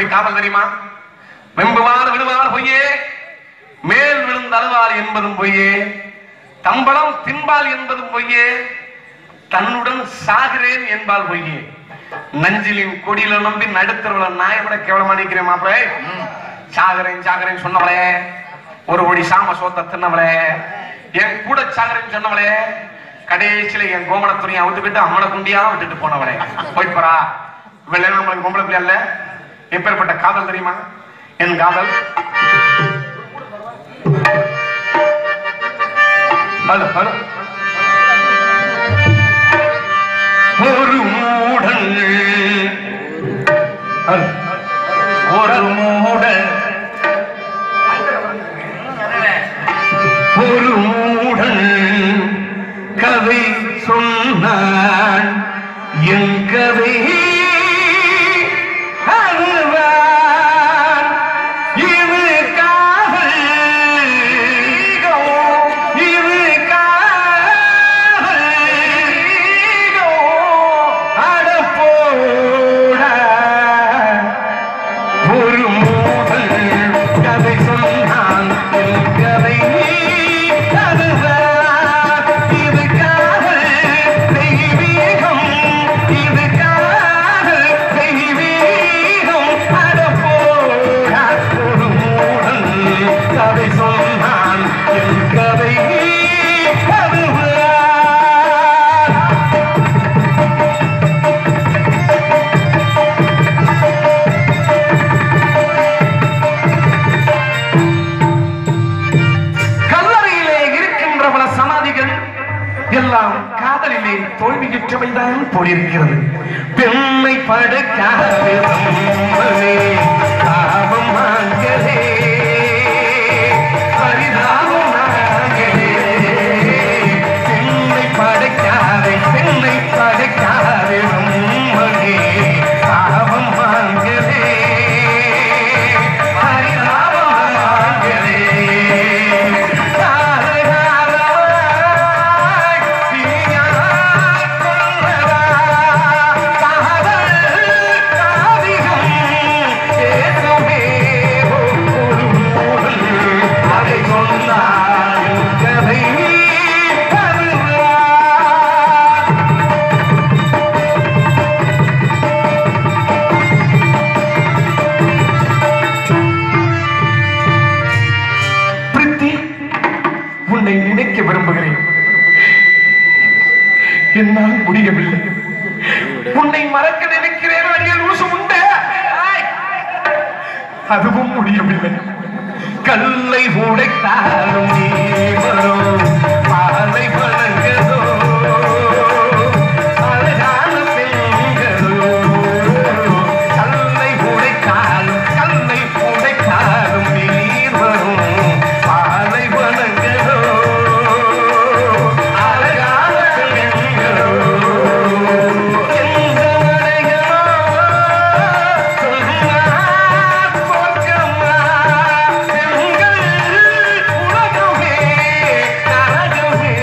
எப்படி காதல் தெரியுமா? வெம்புவார் விடுவார் பொய்யே, மேல் விழுந்தழுவார் என்பதும் பொய்யே, தம்பளம் தின்பால் என்பதும் பொய்யே, தன்னுடன் சாகிறேன் என்பால் பொய்யே. நஞ்சிலின் கொடியில நம்பி நடுத்தருவ நாயை விட கேவலமா நிக்கிறேன் மாப்பிளே. சாகிறேன் சாகிறேன் சொன்னவளே, ஒரு ஒடி சாம சோத்த தின்னவளே, என் கூட சாகிறேன்னு சொன்னவளே, கடைசியில என் கோமண துணியை அவுத்துக்கிட்டு அம்மனை குண்டியா விட்டுட்டு போனவளே. போயிட்டு போறா. இவள் நம்மளுக்கு பொம்பளை பிள்ளை அல்ல. எப்பேற்பட்ட காதல் தெரியுமா? என் காதல் ஒரு மூடன் ஒரு மூடன் ஒரு மூடன் கதை சொன்னான். என் கதை அதுதான். இது காதல், இது காதல். அடப்போட ஒரு மூடல் கதை சொன்னான். என் கதை எல்லாம் காதலிலே தோல்வியுற்றவைதான் போலிருக்கிறது. பெண்மை படுக்காதே பாவம் வாங்கலே, பரிதாபம் வாங்கலே. பெண்மை படுக்காதே, பெண்மை படுக்காதே பாவம் வாங்கலே, பரிதாபம் வாங்கலே. உன்னை நினைக்க விரும்புகிறேன், என்னால் முடியவில்லை. உன்னை மறக்க நினைக்கிறேன், அடியில் ஊசு உண்டு, அதுவும் முடியவில்லை. கல்லை உடைத்தாலும் நீ வரும், பாலை வணங்கதோ அழகான பெண்களோ. கல்லை உடைத்தாலும், கல்லை உடைத்தாலும் நீர் வரும், பாலை வணங்கதோ அழகான பெண்களோ. எந்த மனைகளோ சொன்னா சொர்க்கமா, பெண்கள் உலகமே நரகமே.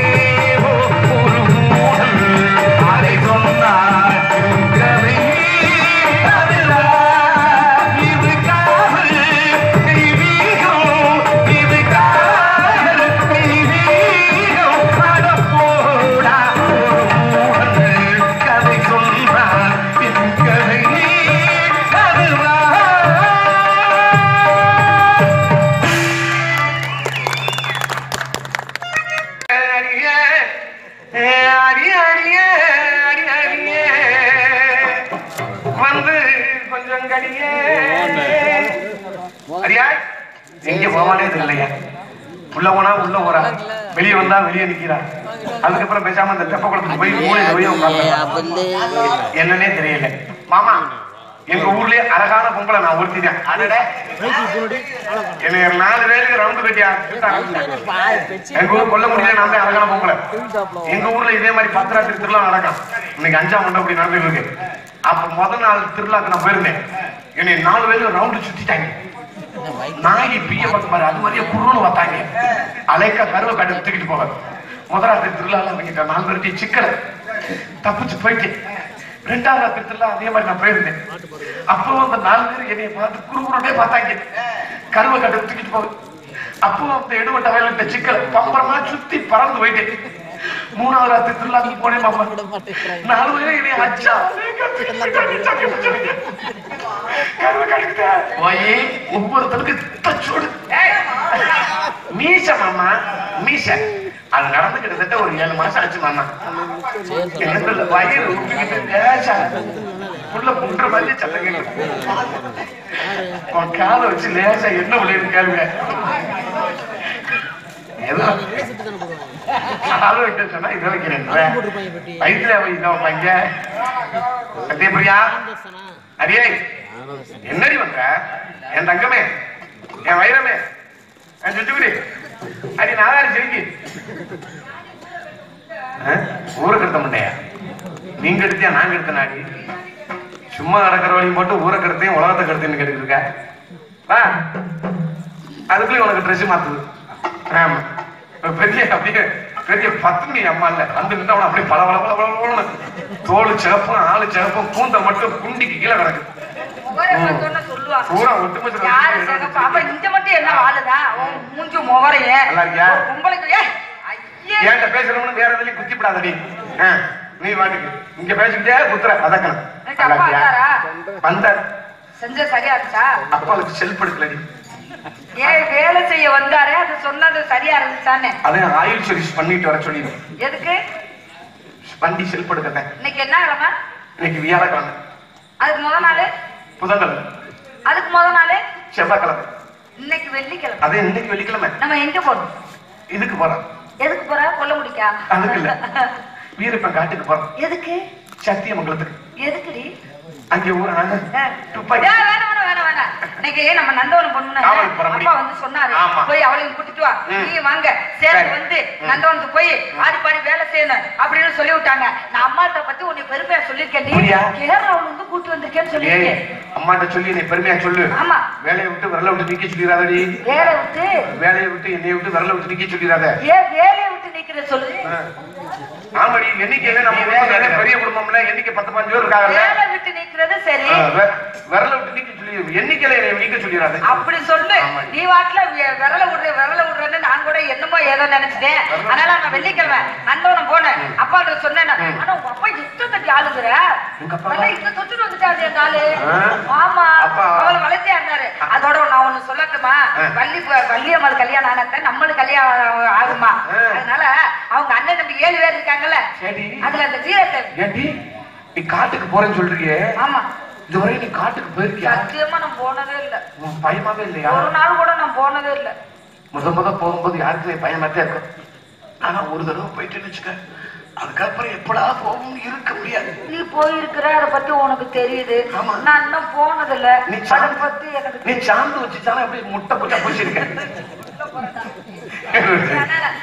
ஒரு மூடன் அதை சொன்னார் கதை அதுதான். இது காதல் தெய்வீகம், இது காதல் தெய்வீகம். அடப்போடா ஒரு மூடன் கதை சொன்னார் என் கதை அதுதான். அடியே அடியே அடியே அடியே வந்து கொஞ்சம் கடியே. அடியா எங்க போவானே தெரியலையா? உள்ள போனா உள்ள போறா, வெளியே வந்தா வெளியே நிக்கிறா. அதுக்கப்புறம் பேசாம இந்த தெப்ப குளத்துக்கு போய் மூலையில போய் உட்கார்ந்து என்னன்னே தெரியல. மாமா எங்க ஊர்லயே அழகான பொம்பளை நான் ஒருத்தினேன். என்னை 4 பேருக்கு ரவுண்டு கட்டியா எங்க ஊர் கொல்ல முடியல. நான் தான் அழகான பொம்பளை. எங்க ஊர்ல இதே மாதிரி 10 ராத்திரி திருவிழா நடக்கும். இன்னைக்கு 5ஆம் மண்டபம் நடந்துட்டு இருக்கு. அப்ப முதல் நாள் திருவிழாக்கு நான் போயிருந்தேன். என்னை 4 பேருக்கு ரவுண்டு சுத்திட்டாங்க. நாயகி பிய பாரு, அது மாதிரியே குருன்னு பார்த்தாங்க. அலைக்கா கருவை கட்டு தூக்கிட்டு போவாங்க. முதல் ராத்திரி திருவிழால 4 பேருக்கு சிக்கல தப்பிச்சு போயிட்டு 2வது ராத்திரில அதே மாதிரி நான் போயிருந்தேன். அப்போ அந்த 4 பேர் என்னைய பார்த்து குறுகுறுட்டே பார்த்தாங்க. கருவை கட்ட தூக்கிட்டு போகுது. அப்போ அந்த எடுவட்ட வயலிட்ட சிக்கல் பம்பரமா சுத்தி பறந்து போயிட்டேன். 3வது ராத்திரில அங்க போனேன் மாமா. 4 பேர் என்னைய அச்சா கருவை கட்டுக்கிட்ட போய் ஒவ்வொருத்தருக்கு தச்சோடு மீச மாமா மீச. அது நடந்து கிட்டத்தட்ட ஒரு 7 மாசம் ஆச்சு மாமா. வயிறு உள்ள புன்ற மாதிரி சத்தம் கேட்டு காலை வச்சு லேசா என்ன விளையாடு கேளுங்க. காலை வைக்க சொன்னா இதை வைக்கிறேன். வயிற்றுல வைங்க சத்யபிரியா. அரியே என்னடி பண்ற? என் தங்கமே, என் வைரமே, என் சுட்டுக்குடி அடி நாதாரி செடிக்கு ஊரை கெடுத்த மாட்டேயா? நீங்க எடுத்தியா நாங்க எடுத்த நாடி? சும்மா நடக்கிற வழி போட்டு ஊரை கெடுத்தையும் உலகத்தை கெடுத்துன்னு கேட்டு இருக்க. அதுக்குள்ளே உனக்கு ட்ரெஸ் மாத்துது. ஆமா பெரிய அப்படியே பெரிய பத்னி அம்மா இல்ல வந்து நின்றவன அப்படியே பல பல பல பல தோல் சிறப்பும் ஆளு சிறப்பும் கூந்தல் மட்டும் குண்டிக்கு கீழே கிடக்கு. பூரா ஒட்டுமொத்த ஏன்ட்ட பேசுறவனு வேற எதுலயும் குத்திப்படாதடி. நீ வாட்டுக்கு இங்க பேசிக்கிட்டே குத்துற அதக்கணும். வந்தார் செஞ்ச சரியா இருந்துச்சா? அப்பாவுக்கு செல்ஃப் எடுக்கலடி. ஏன் வேலை செய்ய வந்தாரே அது சொன்னது சரியா இருந்துச்சானே? அதே ஆயில் சர்வீஸ் பண்ணிட்டு வர சொல்லி. எதுக்கு வண்டி செல்ஃப் எடுக்கட்டேன். இன்னைக்கு என்ன கிழமை? இன்னைக்கு வியாழக்கிழமை. அதுக்கு முத நாள் புதன்கிழமை. அதுக்கு முத நாள் செவ்வாய்க்கிழமை. இன்னைக்கு வெள்ளிக்கிழமை. அதே இன்னைக்கு வெள்ளிக்கிழமை. நம்ம எங்க போறோம்? இதுக்கு போறோம். எதுக்கு போற? கொல்ல முடிக்கா? அதுக்கு இல்ல, வீரப்பன் காட்டுக்கு போறோம். எதுக்கு? சத்தியமங்கலத்துக்கு. எதுக்குடி? அங்கே ஊர் துப்பாக்கி. இன்னைக்கு நம்ம நந்தவனம் பொண்ணு அப்பா வந்து சொன்னாரு, போய் அவளையும் கூட்டிட்டு வா, நீ வாங்க சேர்ந்து வந்து நந்தவனத்துக்கு போய் ஆடி பாடி வேலை செய்யணும் அப்படின்னு சொல்லி விட்டாங்க. நான் அம்மாட்ட பத்தி உன்னை பெருமையா சொல்லிருக்கேன். கேரளாவுல இருந்து கூட்டி வந்திருக்கேன்னு சொல்லிருக்கேன். அம்மாட்ட சொல்லி நீ பெருமையா சொல்லு. ஆமா, வேலையை விட்டு விரல விட்டு நிக்க சொல்லிடாதடி. வேலையை விட்டு என்னைய விட்டு விரல விட்டு நிக்க சொல்லிடாத. ஏன் வேலையை விட்டு நிக்கிற சொல்லு. ஆமாடி, எண்ணிக்கையில நம்ம பெரிய குடும்பம்ல எண்ணிக்கை 10-15 பேர் இருக்காங்க. வேலை விட்டு நிக்கிறது சரி, விரல விட்டு நிக்க சொல்லி எண்ணிக்கையில நிக்க சொல்லிடாத. அப்படி சொல்லு. நீ வாட்டுல விரல விடுறேன்னு நான் கூட என்னமோ ஏதோ நினைச்சிட்டேன். அதனால நான் வெள்ளிக்கிழமை நந்தவனம் போனேன். அப்பாட்ட சொன்னேன், ஆனா உங்க அப்பா யுத்தம் கட்டி ஆளுங்கிற இந்த தொட்டு வந்துட்டாரு என் நாளு. ஆமா, அவளை வளர்த்தியா இருந்தாரு. அதோட நான் ஒண்ணு சொல்லட்டுமா? வள்ளியம்மாள் கல்யாணம் ஆனத நம்மளுக்கு கல்யாணம் ஆகுமா? அதனால அவங்க அண்ணன் தம்பி 7 பேர் இருக்காங்கல்ல, அதுல அந்த வீரத்தை நீ காட்டுக்கு போறேன்னு சொல்றியே. ஆமா, இதுவரை நீ காட்டுக்கு போயிருக்கியா? சத்தியமா நான் போனதே இல்ல. பயமாவே இல்லையா? ஒரு நாள் கூட நான் போனதே இல்ல. முத போகும்போது யாருக்குமே பயமாத்தே இருக்கும். ஆனா ஒரு தடவை போயிட்டு வச்சுக்க, அதுக்கப்புறம் எப்படா போகும் இருக்க முடியாது. நீ போயிருக்கிற, அதை பத்தி உனக்கு தெரியுது. நான் இன்னும் போனதில்ல. அதை பத்தி எனக்கு நீ சாந்து வச்சுச்சாலும் அப்படியே முட்டை பூச்சா பூச்சிருக்க.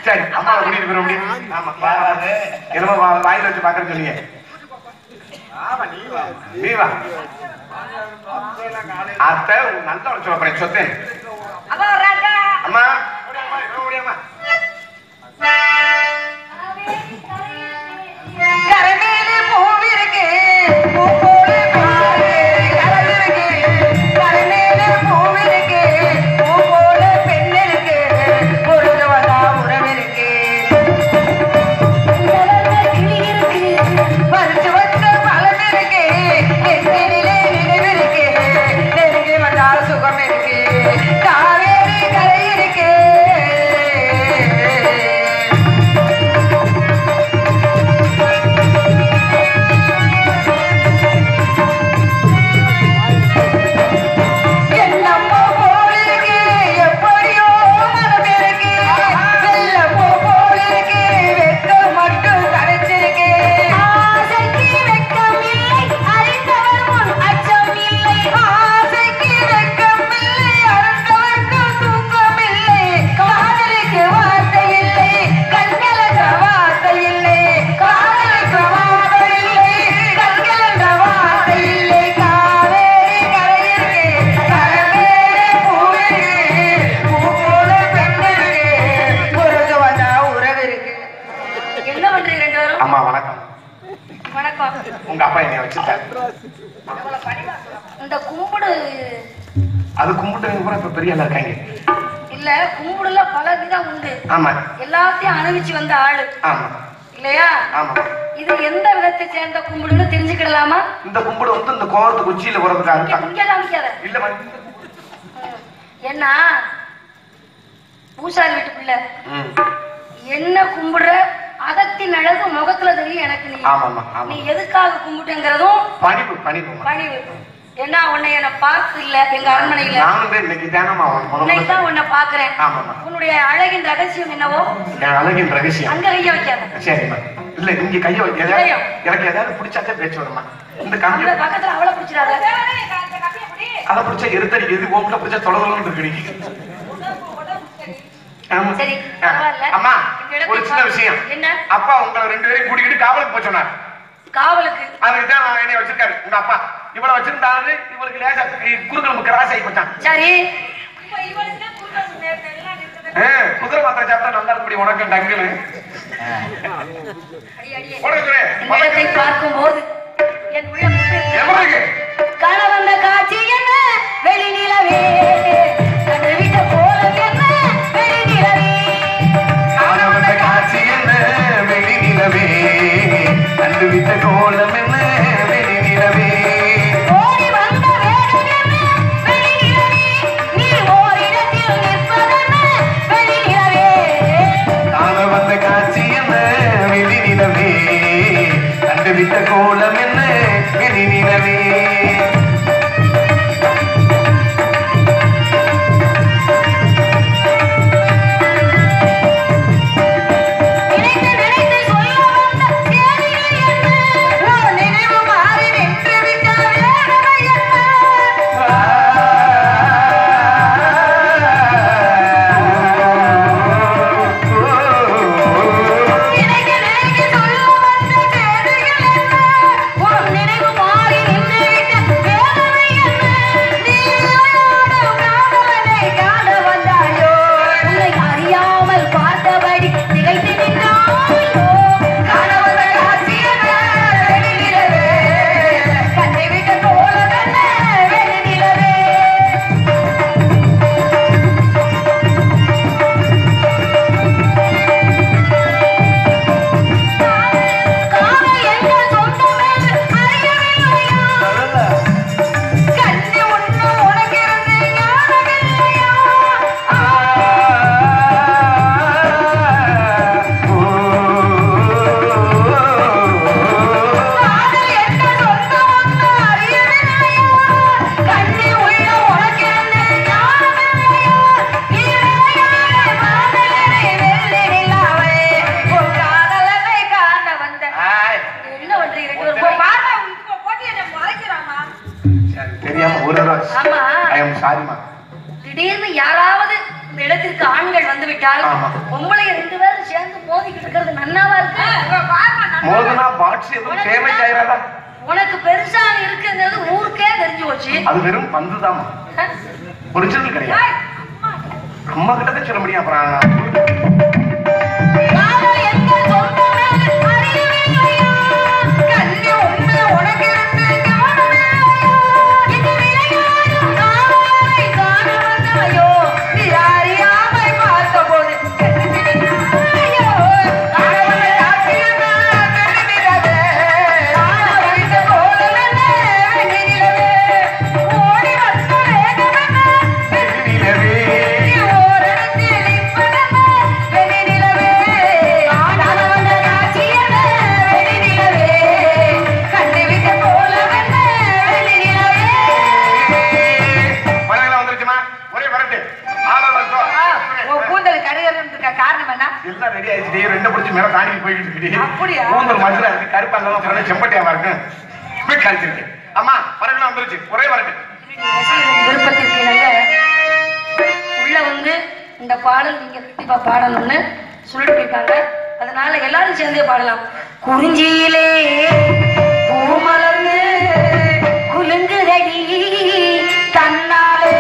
சரி, அம்மா கூட்டிட்டு போற முடியும். ஆமா, என்னமோ வாயில வச்சு பாக்குறேன்னு சொன்னீங்க. நீ வா அத்தை, நல்ல சொல்ல போறேன் சொத்தேன். அம்மா கரமேலே பூவிருக்கு சுகம் இருக்கு. காவேரி அது கும்பிட்டவங்க கூட இப்ப பெரிய ஆளா இருக்காங்க. இல்ல கும்பிடுல பல விதம் உண்டு. ஆமா. எல்லாத்தையும் அனுபவிச்சு வந்த ஆளு. ஆமா. இல்லையா? ஆமா. இது எந்த விதத்தை சேர்ந்த கும்பிடுன்னு தெரிஞ்சுக்கிடலாமா? இந்த கும்பிடு வந்து இந்த கோரத்துக்கு உச்சியில போறதுக்காக. இங்க காமிக்காத. இல்ல என்ன பூசாரி வீட்டுக்குள்ள என்ன கும்பிடுற அதத்தின் அழகு முகத்துல தெரியும் எனக்கு. நீ எதுக்காக கும்பிட்டுங்கிறதும் பணிவு பணிவு பணிவு. என்ன உன்னை என்ன பார்த்து இல்ல எங்க அரண்மனையில இன்னைக்குதான் உன்னை பாக்குறேன். உன்னுடைய அழகின் ரகசியம் என்னவோ? அழகின் ரகசியம் அங்க கைய வைக்காத. சரிம்மா. இல்ல இங்க கைய வைக்காத. எனக்கு ஏதாவது பிடிச்சாதான் பேச்சு வருமா? இந்த கம்பி பக்கத்துல அவளை பிடிச்சிடாத. அதை பிடிச்சா எருத்தடி எது ஓம்ல பிடிச்சா தொலைதொலன்னு இருக்கு. சரி அம்மா ஒரு சின்ன விஷயம். என்ன? அப்பா உங்களை 2 பேரையும் கூட்டிக்கிட்டு காவலுக்கு போய் சொன்னார். காவலுக்கு? அதுக்குதான் என்னைய வச்சிருக்காரு உங்க அப்பா. இவ்வளவு வச்சிருந்தாரு இவருக்கு லேசா குறுக்கள் கிராஸ் ஆகி போச்சான். சரி குதிரை மாத்திரை சாப்பிட்டா நல்லா இருப்படி உனக்கு டங்குன்னு பார்க்கும் போது என் உள்ள காண வந்த காட்சி என்ன வெளி நிலவே விட்ட கோலம் என்ன வெளி நிலவே காண வந்த காட்சி என்ன வெளி நிலவே கண்டு விட்ட கோலம் என்ன வெளி நிலவே ஓடி வந்த வேகம் என்ன வெளி நிலவே நீ ஓரிடத்தில் நிற்பதென்ன வெளி நிலவே காண வந்த காட்சி என்ன வெளி நிலவே கண்டு விட்ட கோலம் என்ன வெளி நிலவே திடீர்னு யாராவது இந்த இடத்திற்கு ஆண்கள் வந்து விட்டால் பொம்பளை 2 பேரும் சேர்ந்து மோதிக்கிட்டு இருக்கிறது நன்னாவா இருக்கு? உனக்கு பெருசா இருக்குங்கிறது ஊருக்கே தெரிஞ்சு போச்சு. அது வெறும் பந்துதான், ஒரிஜினல் கிடையாது. அம்மா கிட்ட சொல்ல முடியும். அப்புறம் செம்பட்டியாவா இருக்கு. அம்மா வரலாம் வந்துருச்சு. ஒரே வரட்டு விருப்பத்திற்கு உள்ள வந்து இந்த பாடல் நீங்க கண்டிப்பா பாடணும்னு சொல்லிட்டு போயிருக்காங்க. அதனால எல்லாரும் சேர்ந்தே பாடலாம். குறிஞ்சியிலே பூமலர்ந்து குலுங்குதடி தன்னாலே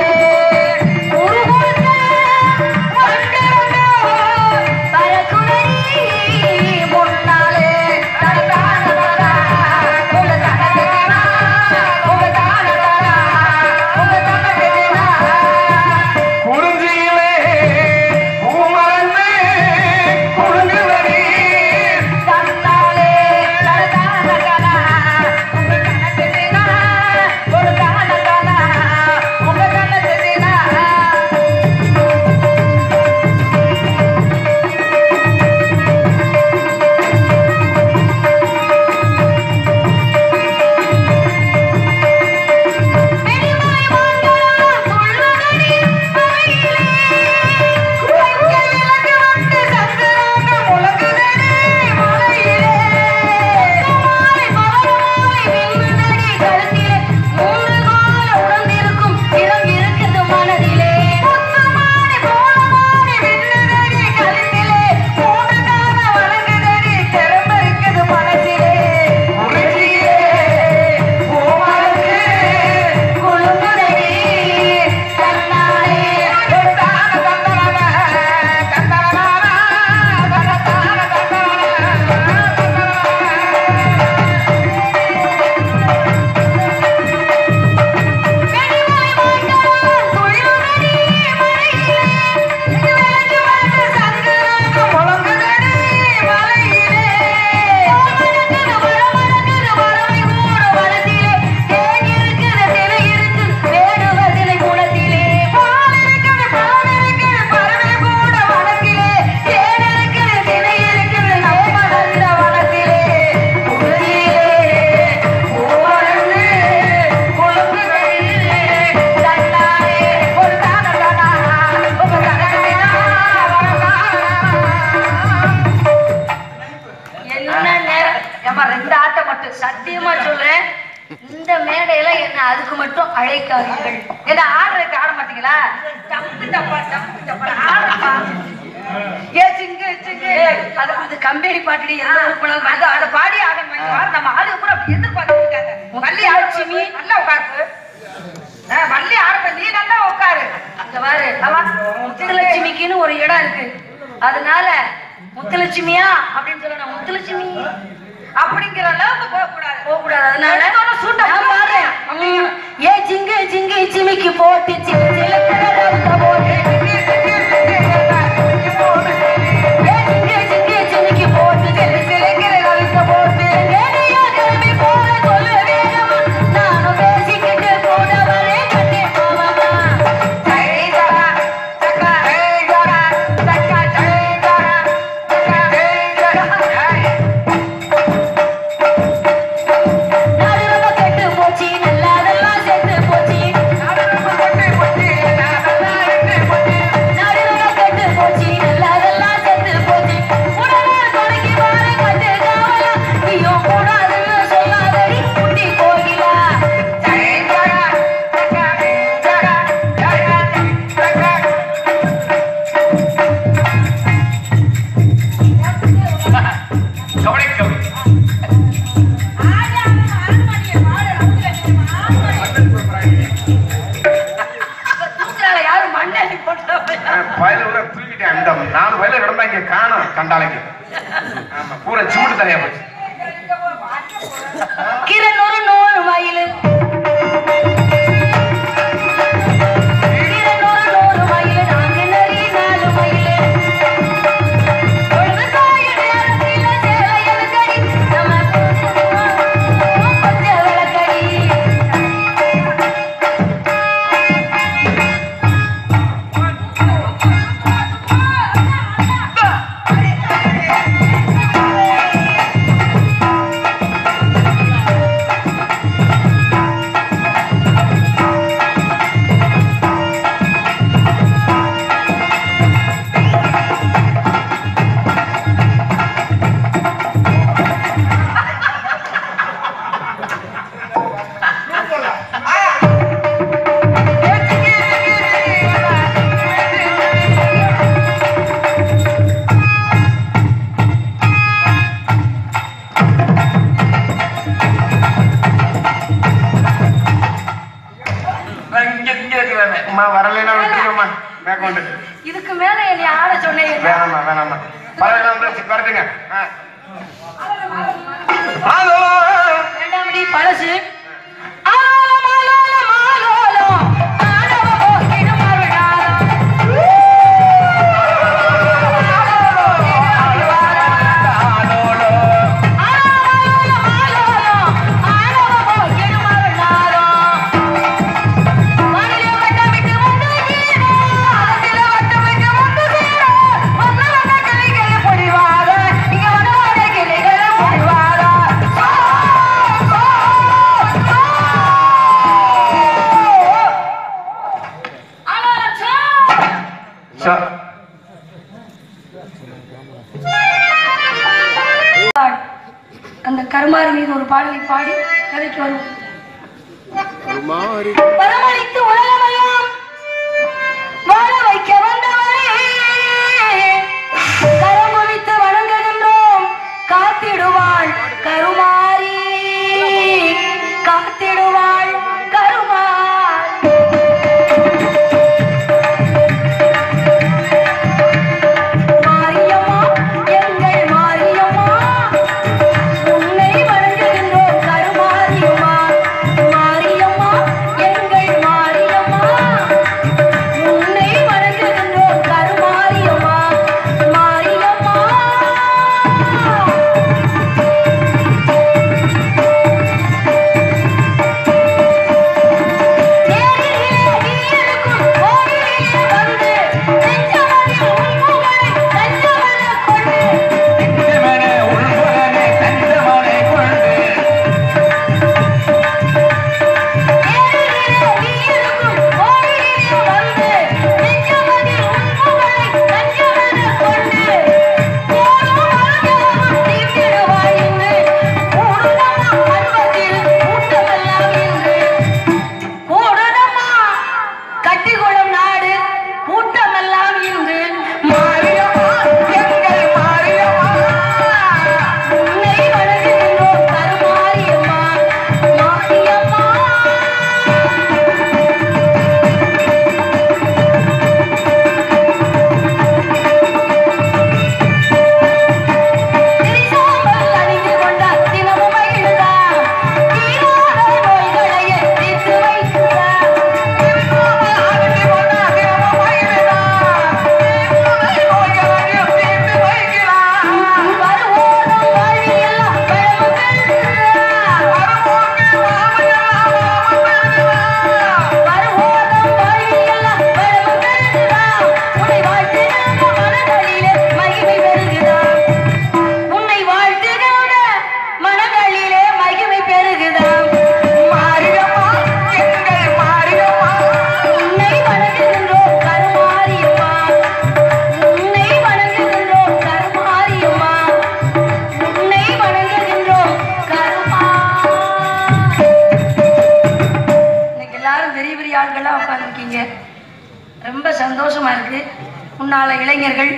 அலைக்காதீர்கள். என்ன ஆடுறதுக்கு ஆட மாட்டீங்களா? டப்பு டப்பா டப்பு டப்பா ஆடுறப்பா. அது கம்பெனி பாட்டு அதை பாடி ஆடணும். நம்ம ஆளு கூட எதிர்பார்த்து இருக்காங்க. வள்ளி ஆட்சி நல்லா உட்காரு. வள்ளி ஆடுற நீ நல்லா உட்காரு. அங்க பாரு முத்துலட்சுமிக்குன்னு ஒரு இடம் இருக்கு. அதனால முத்துலட்சுமியா அப்படின்னு சொல்லணும். முத்துலட்சுமி அப்படிங்கிற அளவுக்கு போகக்கூடாது. அதனால சூட்ட பாரு. ஏ ஜிங்கு ஜிங்கு சிமிக்கு போட்டு கண்டாலைக்கு பூரா சிமெண்ட் தரையா போச்சு. கிரனொரு நூறு மயிலு இதுக்கு மேல என்ன ஆட சொன்னீங்க? வேணாமா வேணாமா பரவாயில்ல வேண்டாமடி பழசு. அந்த கருமாரி மீது ஒரு பாடலை பாடி கதைக்கு வரும். பரமளித்து உலகமெல்லாம் வாழ வைக்க வந்தவரே, கரமொழித்து வணங்குகின்றோம். காத்திடுவாள் கருமாரி, காத்திடுவாள் கருமாரி. மாரியம்மா உட்காந்துருக்கீங்க. ரொம்ப சந்தோஷமா இருக்கு. முன்னால இளைஞர்கள்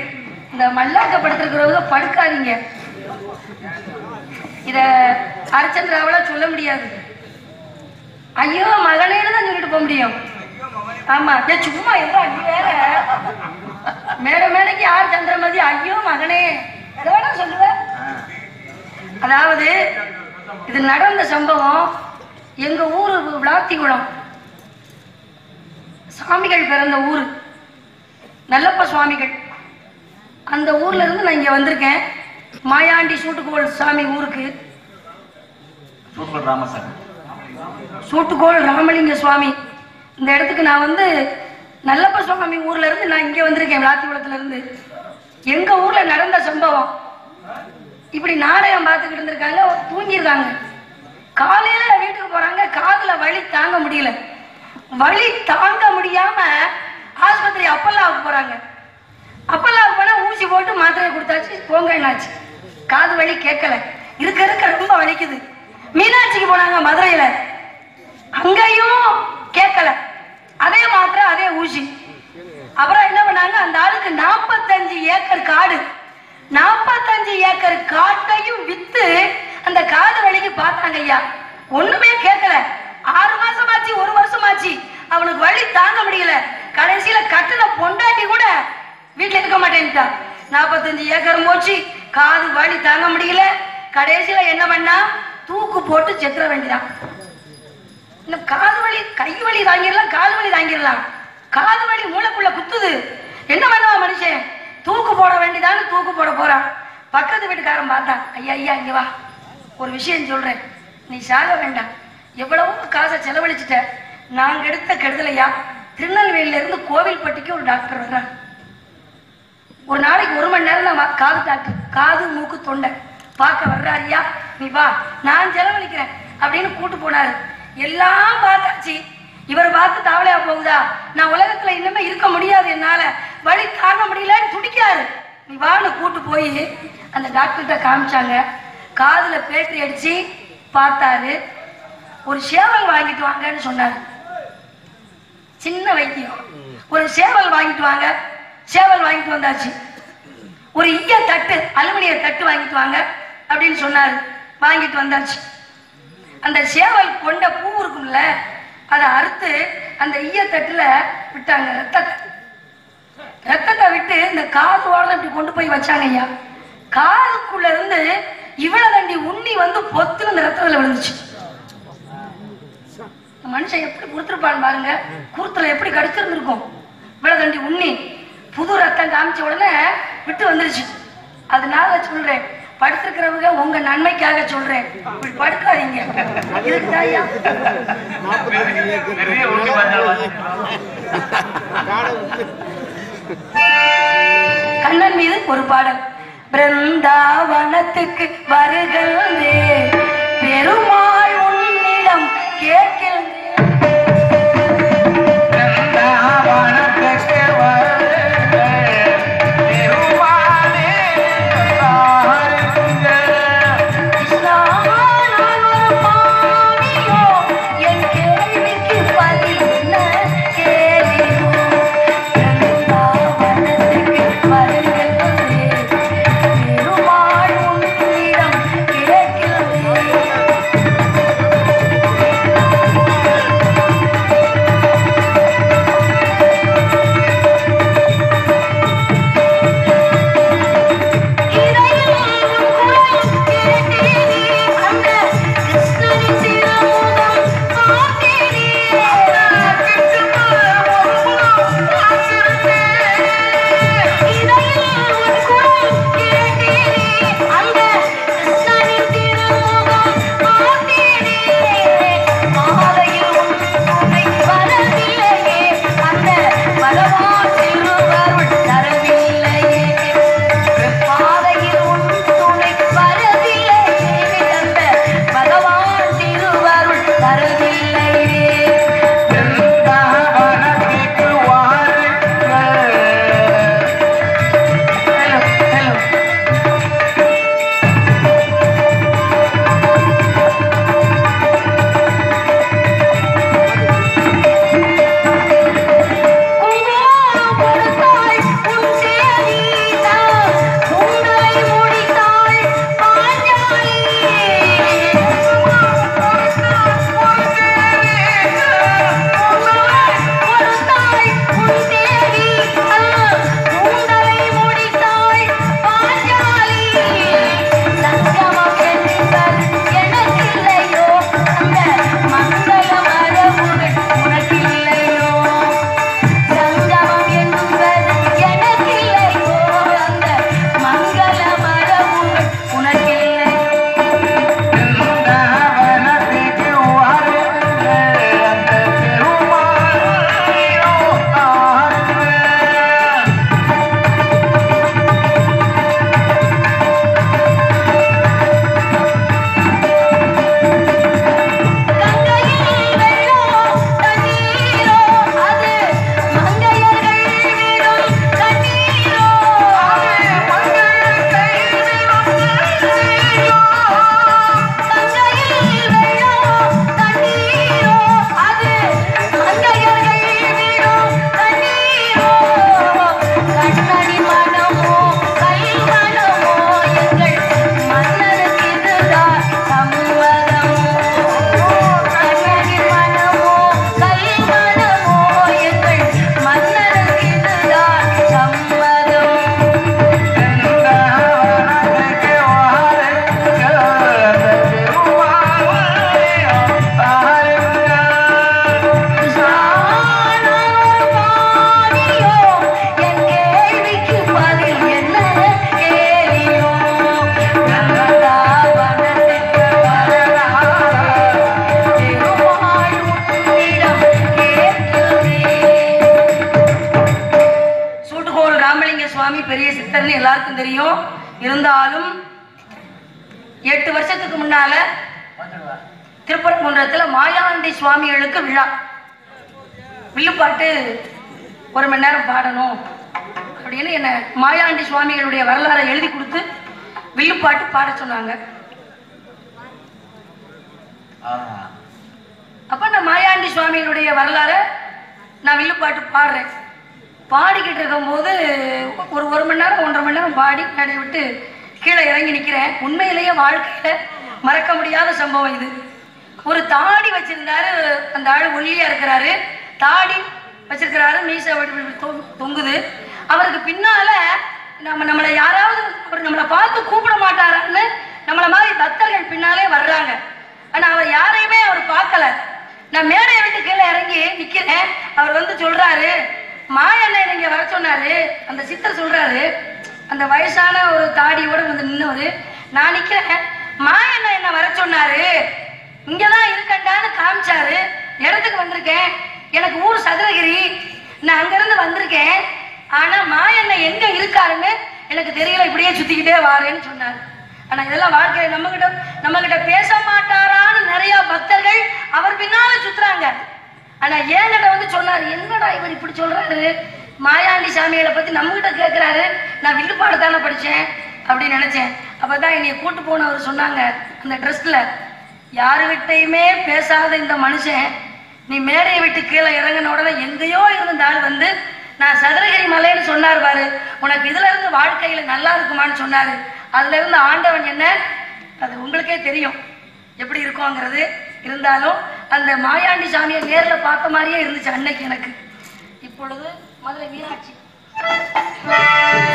இந்த மல்லாக்கப்படுத்திருக்கிறவங்க படுக்காதீங்க. இத அர்ச்சந்திராவெல்லாம் சொல்ல முடியாது. ஐயோ மகனேன்னு தான் சொல்லிட்டு போக முடியும். ஆமா சும்மா எல்லாம் அஞ்சு வேற மேடைக்கு யார் சந்திரமதி ஐயோ மகனே எதோட சொல்லுவ. அதாவது இது நடந்த சம்பவம் எங்க ஊரு விளாத்திகுளம், சாமிகள் பிறந்த ஊரு, நல்லப்ப சுவாமிகள். அந்த ஊர்ல இருந்து நான் இங்க வந்திருக்கேன். மாயாண்டி சூட்டுக்கோள் சாமி ஊருக்கு. சூட்டுக்கோள் ராமலிங்க சுவாமி இந்த இடத்துக்கு நான் வந்து நல்லப்ப சுவாமி ஊர்ல இருந்து நான் இங்க வந்திருக்கேன். விளாத்திகுளத்துல இருந்து. எங்க ஊர்ல நடந்த சம்பவம் இப்படி நாடகம் பார்த்துக்கிட்டு இருந்திருக்காங்க, தூங்கிருக்காங்க. காலையில வீட்டுக்கு போறாங்க, காதுல வலி தாங்க முடியல. வலி தாங்க முடியாம ஆஸ்பத்திரி அப்பல்லாவுக்கு போறாங்க. அப்பல்லாவுக்கு போனா ஊசி போட்டு மாத்திரையை கொடுத்தாச்சு, போங்க என்னாச்சு. காது வலி கேட்கல, இருக்க ரொம்ப வலிக்குது. மீனாட்சிக்கு போனாங்க மதுரையில, அங்கேயும் கேட்கல, அதே மாத்திரை அதே ஊசி. அப்புறம் என்ன பண்ணாங்க, அந்த ஆளுக்கு 45 ஏக்கர் காடு, 45 ஏக்கர் காட்டையும் வித்து அந்த காது வலிக்கு பார்த்தாங்க ஐயா. ஒண்ணுமே கேட்கல. 6 மாசமாச்சு, 1 வருஷமாச்சு, அவனுக்கு வலி தாங்க முடியல. கடைசியில கட்டின பொண்டாட்டி கூட வீட்டுல இருக்க மாட்டேன்ட்டா. 45 ஏக்கர் போச்சு, காது வலி தாங்க முடியல. கடைசியில என்ன பண்ணா, தூக்கு போட்டு செத்துற வேண்டியதான். இந்த காது வலி கை வலி தாங்கிடலாம், காது வலி தாங்கிடலாம். காது வலி மூளைக்குள்ள குத்துது. என்ன பண்ணுவா மனுஷன், தூக்கு போட வேண்டியதான்னு தூக்கு போட போறான். பக்கத்து வீட்டுக்காரன் பார்த்தான், ஐயா ஐயா இங்க வா, ஒரு விஷயம் சொல்றேன், நீ சாக வேண்டாம், எவ்வளவோ காசை செலவழிச்சிட்ட, நாங்க எடுத்த கெடுதலையா. திருநெல்வேலியில இருந்து கோவில்பட்டிக்கு ஒரு டாக்டர் வர்றாங்க. ஒரு நாளைக்கு 1 மணி நேரம் தான் காது டாக்டர், காது மூக்கு தொண்டை பார்க்க வர்றாரியா, நீ வா நான் செலவழிக்கிறேன் அப்படின்னு கூட்டு போனாரு. எல்லாம் பார்த்தாச்சு. இவர் பார்த்து தாவலையா போகுதா, நான் உலகத்துல இன்னுமே இருக்க முடியாது, என்னால வலி தாங்க முடியலன்னு துடிக்காரு. நீ வான்னு கூட்டு போய் அந்த டாக்டர்கிட்ட காமிச்சாங்க. காதுல பேட்டரி அடிச்சு பார்த்தாரு. ஒரு சேவல் வாங்கிட்டு வாங்கன்னு சொன்னாரு. சின்ன வைத்தியம். ஒரு சேவல் வாங்கிட்டு வாங்க. சேவல் வாங்கிட்டு வந்தாச்சு. ஒரு ஈய தட்டு, அலுமினிய தட்டு வாங்கிட்டு வாங்க அப்படின்னு சொன்னாரு. வாங்கிட்டு வந்தாச்சு. அந்த சேவல் கொண்ட பூ இருக்கும்ல, அதை அறுத்து அந்த ஈய தட்டுல விட்டாங்க. ரத்தத்தை விட்டு இந்த காதோட இப்படி கொண்டு போய் வச்சாங்க ஐயா. காதுக்குள்ள இருந்து இவ்வளவு தண்டி உண்ணி வந்து பொத்துன்னு இந்த ரத்தத்துல விழுந்துச்சு. மனுஷன் எப்படி கொடுத்துருப்பான்னு பாருங்க, கூத்துல எப்படி கடிச்சிருந்துருக்கும். இவ்வளவு தண்டி உண்ணி புது ரத்தம் காமிச்ச உடனே விட்டு வந்துருச்சு. அதனால சொல்றேன், படுத்திருக்கிறவங்க உங்க நன்மைக்காக சொல்றேன், இப்படி படுக்காதீங்க. கண்ணன் மீது ஒரு பாடல். பிருந்தாவனத்துக்கு வருகிறே பெருமாள் உன்னிடம் கேட்கின்றேன். சுவாமி பெரிய சித்தர்னு எல்லாருக்கும் தெரியும். இருந்தாலும் 8 வருஷத்துக்கு முன்னால திருப்பரங்குன்றத்துல மாயாண்டி சுவாமிகளுக்கு விழா. வில்லுப்பாட்டு 1 மணி நேரம் பாடணும் அப்படின்னு என்ன மாயாண்டி சுவாமிகளுடைய வரலாறை எழுதி கொடுத்து வில்லுப்பாட்டு பாட சொன்னாங்க. அப்ப நான் மாயாண்டி சுவாமிகளுடைய வரலாறை நான் வில்லுப்பாட்டு பாடுறேன். பாடிக்கிட்டு இருக்கும்போது ஒரு 1 மணி நேரம் 1.5 மணி நேரம் பாடி நடை விட்டு கீழே இறங்கி நிற்கிறேன். உண்மையிலேயே வாழ்க்கையில மறக்க முடியாத சம்பவம் இது. ஒரு தாடி வச்சிருந்தாரு, அந்த ஆள் ஒல்லியா இருக்கிறாரு, தாடி வச்சிருக்கிறாரு, மீசை தொங்குது. அவருக்கு பின்னால நம்மளை யாராவது நம்மளை பார்த்து கூப்பிட மாட்டாரான்னு நம்மளை மாதிரி பக்தர்கள் பின்னாலே வர்றாங்க. ஆனா அவர் யாரையுமே அவர் பார்க்கல. நான் மேடையை விட்டு கீழே இறங்கி நிக்கிறேன். அவர் வந்து சொல்றாரு, மாயண்ணை நீங்க வர சொன்னாரு. அந்த சித்தர் சொல்றாரு, அந்த வயசான ஒரு தாடியோட வந்து நின்னவரு. நான் நிக்கிறேன், மாயண்ணை என்ன வர சொன்னாரு, இங்கதான் இருக்கண்டான்னு காமிச்சாரு. இடத்துக்கு வந்திருக்கேன், எனக்கு ஊர் சதுரகிரி, நான் அங்க இருந்து வந்திருக்கேன். ஆனா மாயண்ணை எங்க இருக்காருன்னு எனக்கு தெரியல, இப்படியே சுத்திக்கிட்டே வாரேன்னு சொன்னாரு. ஆனா இதெல்லாம் வாழ்க்கையில நம்ம கிட்ட பேச மாட்டாரான்னு நிறைய பக்தர்கள் அவர் பின்னால சுத்துறாங்க. ஆனா என்கிட்ட வந்து சொன்னாரு, என்னடா இவர் இப்படி சொல்றாரு, மாயாண்டி சாமிகளை பத்தி நம்ம கிட்ட கேட்கிறாரு, நான் வில்லுப்பாடு தானே படிச்சேன் அப்படின்னு நினைச்சேன். அப்பதான் என்னைய கூட்டு போனவர் சொன்னாங்க, அந்த ட்ரெஸ்ல யாருகிட்டையுமே பேசாத இந்த மனுஷன் நீ மேடையை விட்டு கீழே இறங்கின உடனே எங்கேயோ இருந்த ஆள் வந்து நான் சதுரகிரி மலைன்னு சொன்னார் பாரு, உனக்கு இதுல இருந்து வாழ்க்கையில நல்லா இருக்குமான்னு சொன்னாரு. அதுல இருந்து ஆண்டவன் என்ன, அது உங்களுக்கே தெரியும் எப்படி இருக்கும்ங்கிறது. இருந்தாலும் அந்த மாயாண்டி சாமியை நேர்ல பார்த்த மாதிரியே இருந்துச்சு அன்னைக்கு எனக்கு. இப்பொழுது மதுரை மீனாட்சி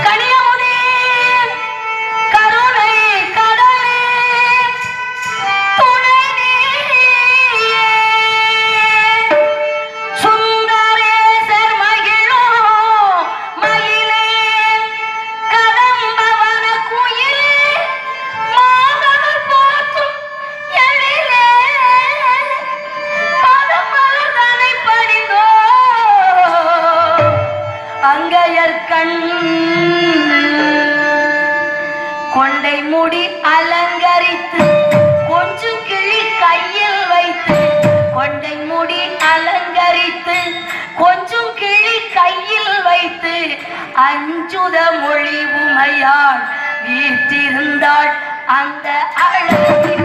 கனியமுதே கருணை கடலே துணை நீயே சுந்தரேசர் மகிழோ மயிலே கதம்பவன குயிலே மாதவர் போற்றும் எழிலே பதமலர்தனை படிந்தோ அங்கையர்கண் கொண்டை முடி அலங்கரித்து கொஞ்சம் கிளி கையில் வைத்து, கொண்டை முடி அலங்கரித்து கொஞ்சம் கிளி கையில் வைத்து அஞ்சுத மொழி உமையாள் வீற்றிருந்தாள் அந்த அழகில்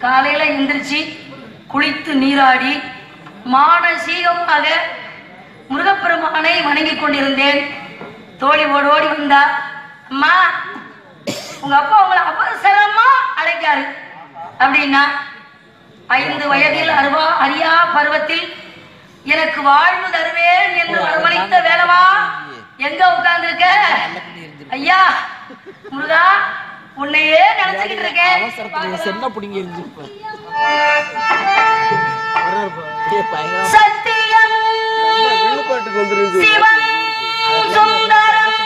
காலையில எந்திரிச்சு குளித்து நீராடி மானசீகமாக முருகப்பெருமானை வணங்கிக் கொண்டிருந்தேன். தோழி ஓடி வந்தா, அம்மா உங்க அப்பா உங்களை அவசரமா அழைக்காரு அப்படின்னா, 5 வயதில் அறியா பருவத்தில் எனக்கு வாழ்வு தருவேன் என்று வரவழைத்த வேலவா எங்க உட்கார்ந்துருக்க? ஐயா முருகா, உன்னையே நினைச்சுக்கிட்டு இருக்கேன். சத்தியம் சிவன் சுந்தரம்